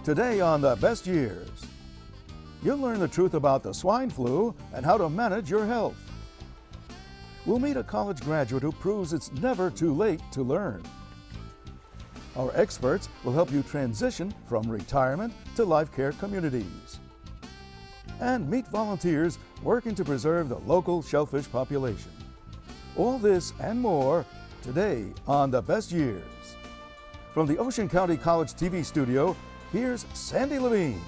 Today on The Best Years, you'll learn the truth about the swine flu and how to manage your health. We'll meet a college graduate who proves it's never too late to learn. Our experts will help you transition from retirement to life care communities. And meet volunteers working to preserve the local shellfish population. All this and more today on The Best Years. From the Ocean County College TV studio, here's Sandy Levine.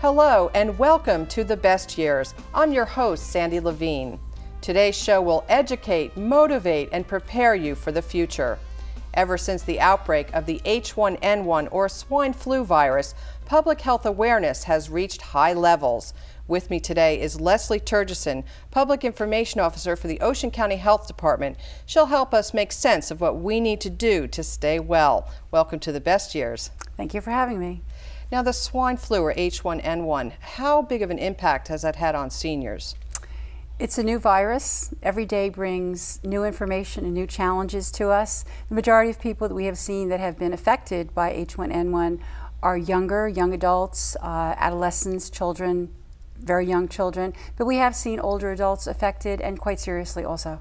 Hello and welcome to The Best Years. I'm your host, Sandy Levine. Today's show will educate, motivate, and prepare you for the future. Ever since the outbreak of the H1N1 or swine flu virus, public health awareness has reached high levels. With me today is Leslie Turgeson, Public Information Officer for the Ocean County Health Department. She'll help us make sense of what we need to do to stay well. Welcome to The Best Years. Thank you for having me. Now, the swine flu or H1N1, how big of an impact has that had on seniors? It's a new virus. Every day brings new information and new challenges to us. The majority of people that we have seen that have been affected by H1N1 are young adults, adolescents, children, very young children, but we have seen older adults affected and quite seriously also.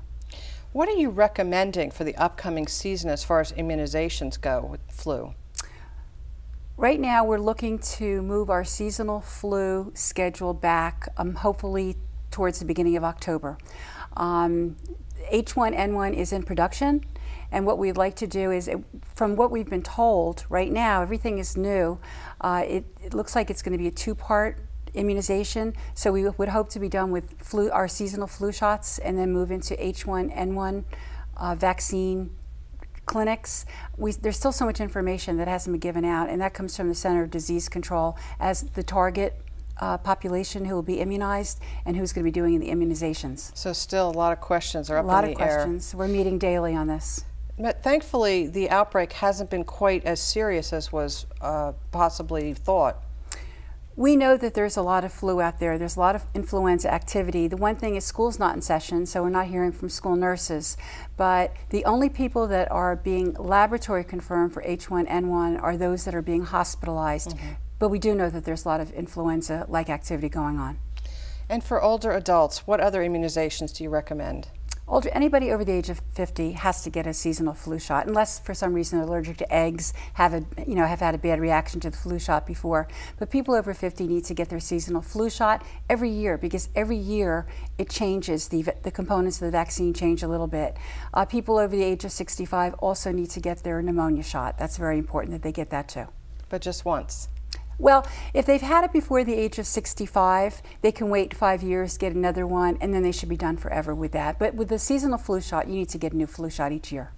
What are you recommending for the upcoming season as far as immunizations go with flu? Right now we're looking to move our seasonal flu schedule back, hopefully towards the beginning of October. H1N1 is in production, and what we'd like to do is, from what we've been told right now, everything is new. It looks like it's going to be a two-part immunization, so we would hope to be done with our seasonal flu shots and then move into H1N1 vaccine clinics. There's still so much information that hasn't been given out, and that comes from the Center of Disease Control as the target population who will be immunized and who's going to be doing the immunizations. So still a lot of questions are up in the air. A lot of questions. We're meeting daily on this. But thankfully, the outbreak hasn't been quite as serious as was possibly thought. We know that there's a lot of flu out there. There's a lot of influenza activity. The one thing is school's not in session, so we're not hearing from school nurses. But the only people that are being laboratory confirmed for H1N1 are those that are being hospitalized. But we do know that there's a lot of influenza-like activity going on. And for older adults, what other immunizations do you recommend? Anybody over the age of 50 has to get a seasonal flu shot, unless for some reason they're allergic to eggs, have had a bad reaction to the flu shot before. But people over 50 need to get their seasonal flu shot every year, because every year it changes, the components of the vaccine change a little bit. People over the age of 65 also need to get their pneumonia shot. That's very important that they get that too. But just once? Well, if they've had it before the age of 65, they can wait 5 years, get another one, and then they should be done forever with that. But with the seasonal flu shot, you need to get a new flu shot each year.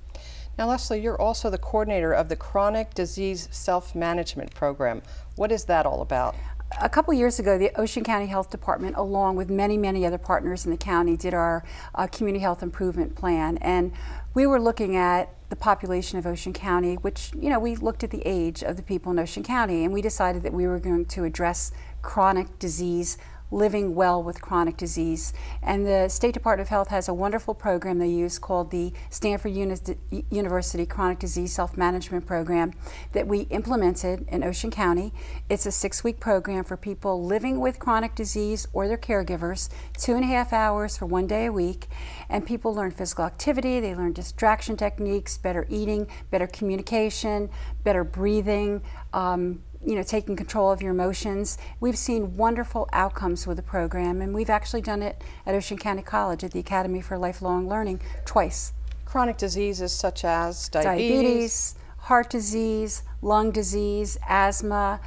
Now, Leslie, you're also the coordinator of the Chronic Disease Self-Management Program. What is that all about? A couple years ago, the Ocean County Health Department, along with many other partners in the county, did our Community Health Improvement Plan. And we were looking at the population of Ocean County, which, we looked at the age of the people in Ocean County, and we decided that we were going to address chronic disease, living well with chronic disease. And the State Department of Health has a wonderful program they use called the Stanford University Chronic Disease Self-Management Program that we implemented in Ocean County. It's a 6-week program for people living with chronic disease or their caregivers, 2.5 hours for 1 day a week. And people learn physical activity, they learn distraction techniques, better eating, better communication, better breathing, taking control of your emotions. We've seen wonderful outcomes with the program, and we've actually done it at Ocean County College at the Academy for Lifelong Learning twice. Chronic diseases such as diabetes, heart disease, lung disease, asthma.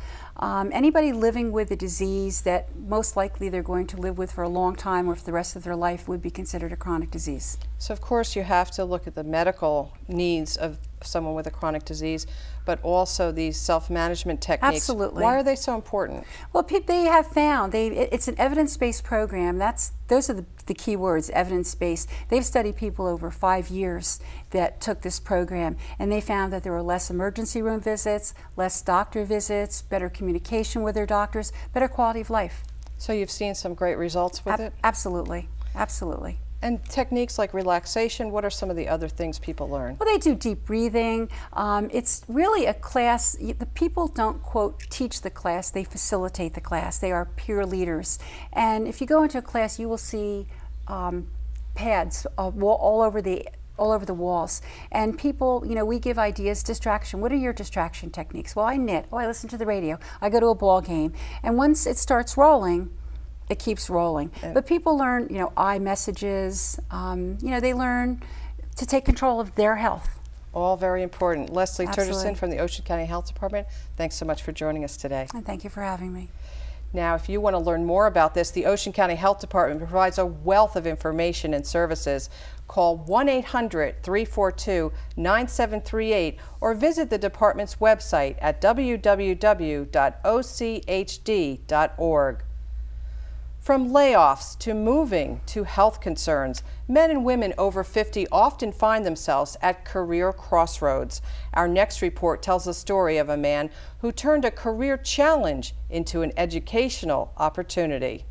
Anybody living with a disease that most likely they're going to live with for a long time or for the rest of their life would be considered a chronic disease. So of course you have to look at the medical needs of someone with a chronic disease, but also these self-management techniques. Absolutely. Why are they so important? Well, they have found, it's an evidence-based program. Those are the key words, evidence-based. They've studied people over 5 years that took this program, and they found that there were less emergency room visits, less doctor visits, better communication with their doctors, better quality of life. So you've seen some great results with it? Absolutely, absolutely. And techniques like relaxation, what are some of the other things people learn? Well, they do deep breathing. It's really a class. The people don't, quote, teach the class, they facilitate the class. They are peer leaders. And if you go into a class, you will see pads all over the walls. And people, you know, we give ideas, distraction. What are your distraction techniques? Well, I knit. Oh, I listen to the radio. I go to a ball game. And once it starts rolling, it keeps rolling. But people learn, you know, iMessages. You know, they learn to take control of their health. All very important. Leslie Absolutely. Turgeson from the Ocean County Health Department, thanks so much for joining us today. And thank you for having me. Now, if you want to learn more about this, the Ocean County Health Department provides a wealth of information and services. Call 1-800-342-9738 or visit the department's website at www.ochd.org. From layoffs to moving to health concerns, men and women over 50 often find themselves at career crossroads. Our next report tells the story of a man who turned a career challenge into an educational opportunity.